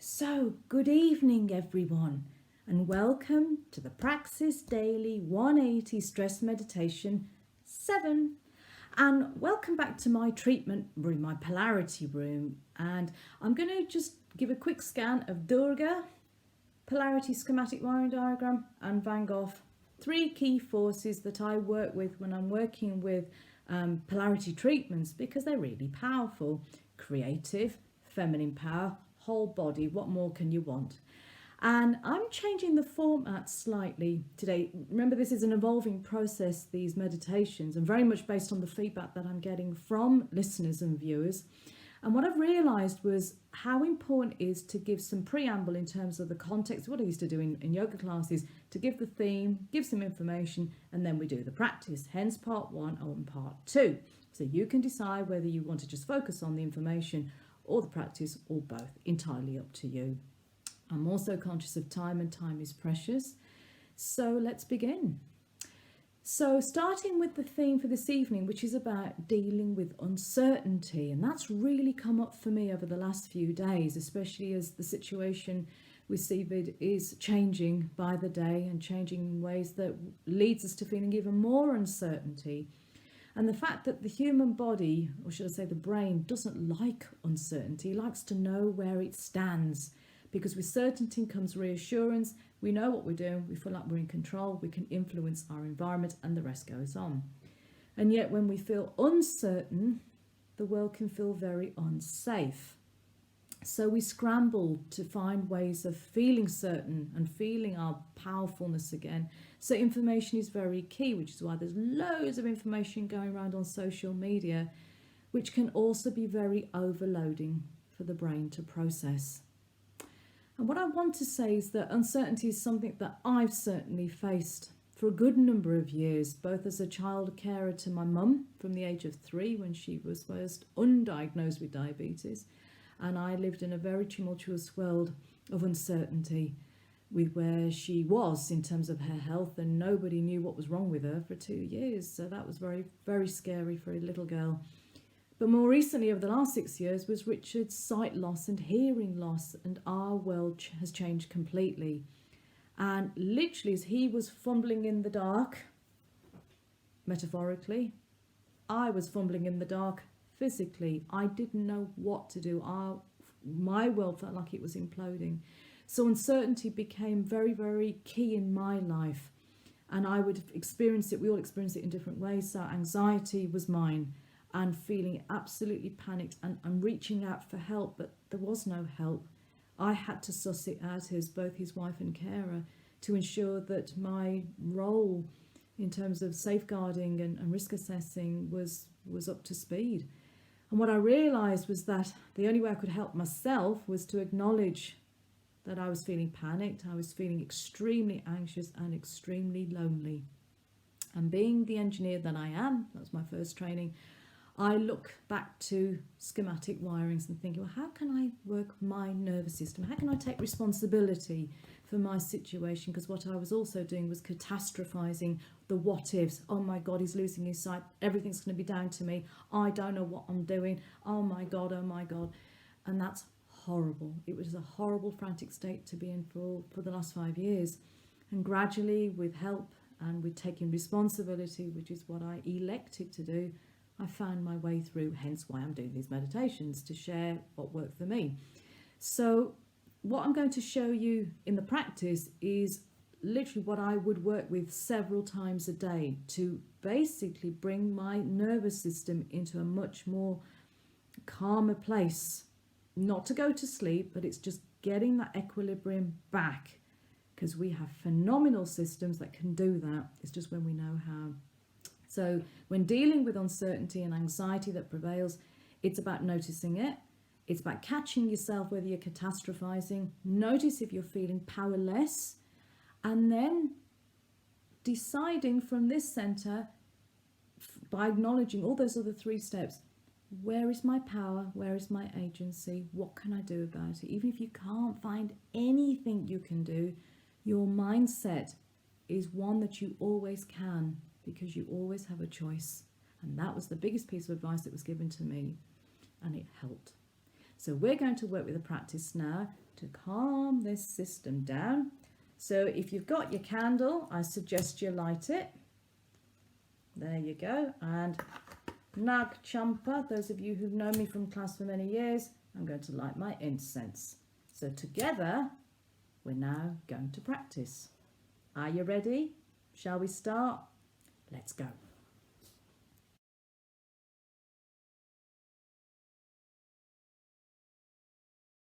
So, good evening, everyone, and welcome to the Praxis Daily 180 Stress Meditation 7. And welcome back to my treatment room, my polarity room. And I'm going to just give a quick scan of Durga, polarity schematic wiring diagram, and Van Gogh. Three key forces that I work with when I'm working with polarity treatments because they're really powerful. Creative, feminine power, whole body, what more can you want? And I'm changing the format slightly today. Remember, this is an evolving process, these meditations, and very much based on the feedback that I'm getting from listeners and viewers. And what I've realised was how important it is to give some preamble in terms of the context, what I used to do in yoga classes, to give the theme, give some information, and then we do the practice, hence part 1 and part 2. So you can decide whether you want to just focus on the information or the practice or both, entirely up to you. I'm also conscious of time, and time is precious. So let's begin. So starting with the theme for this evening, which is about dealing with uncertainty, and that's really come up for me over the last few days, especially as the situation with COVID is changing by the day and changing in ways that leads us to feeling even more uncertainty. And the fact that the human body, or should I say the brain, doesn't like uncertainty, likes to know where it stands. Because with certainty comes reassurance, we know what we're doing, we feel like we're in control, we can influence our environment, and the rest goes on. And yet when we feel uncertain, the world can feel very unsafe. So we scramble to find ways of feeling certain and feeling our powerfulness again. So information is very key, which is why there's loads of information going around on social media, which can also be very overloading for the brain to process. And what I want to say is that uncertainty is something that I've certainly faced for a good number of years, both as a child carer to my mum from the age of 3 when she was first undiagnosed with diabetes. And I lived in a very tumultuous world of uncertainty with where she was in terms of her health, and nobody knew what was wrong with her for 2 years. So that was very, very scary for a little girl. But more recently, over the last 6 years, was Richard's sight loss and hearing loss, and our world has changed completely. And literally, as he was fumbling in the dark, metaphorically, I was fumbling in the dark physically. I didn't know what to do. My world felt like it was imploding. So uncertainty became very, very key in my life. And I would experience it, we all experience it in different ways. So anxiety was mine, and feeling absolutely panicked and reaching out for help, but there was no help. I had to suss it out as both his wife and carer to ensure that my role in terms of safeguarding and risk assessing was up to speed. And what I realised was that the only way I could help myself was to acknowledge that I was feeling panicked, I was feeling extremely anxious and extremely lonely. And being the engineer that I am, that was my first training, I look back to schematic wirings and thinking, well, how can I work my nervous system? How can I take responsibility for my situation? Because what I was also doing was catastrophising the what ifs. Oh my God, he's losing his sight. Everything's going to be down to me. I don't know what I'm doing. Oh my God, oh my God. And that's horrible. It was a horrible, frantic state to be in for the last 5 years. And gradually, with help and with taking responsibility, which is what I elected to do, I found my way through, hence why I'm doing these meditations, to share what worked for me. So what I'm going to show you in the practice is literally what I would work with several times a day to basically bring my nervous system into a much more calmer place. Not to go to sleep, but it's just getting that equilibrium back, because we have phenomenal systems that can do that. It's just when we know how. So when dealing with uncertainty and anxiety that prevails, it's about noticing it. It's about catching yourself, whether you're catastrophizing. Notice if you're feeling powerless, and then deciding from this center, by acknowledging all those other 3 steps, where is my power? Where is my agency? What can I do about it? Even if you can't find anything you can do, your mindset is one that you always can, because you always have a choice. And that was the biggest piece of advice that was given to me, and it helped. So we're going to work with a practice now to calm this system down. So if you've got your candle, I suggest you light it. There you go. And Nag Champa, those of you who've known me from class for many years, I'm going to light my incense. So together, we're now going to practice. Are you ready? Shall we start? Let's go.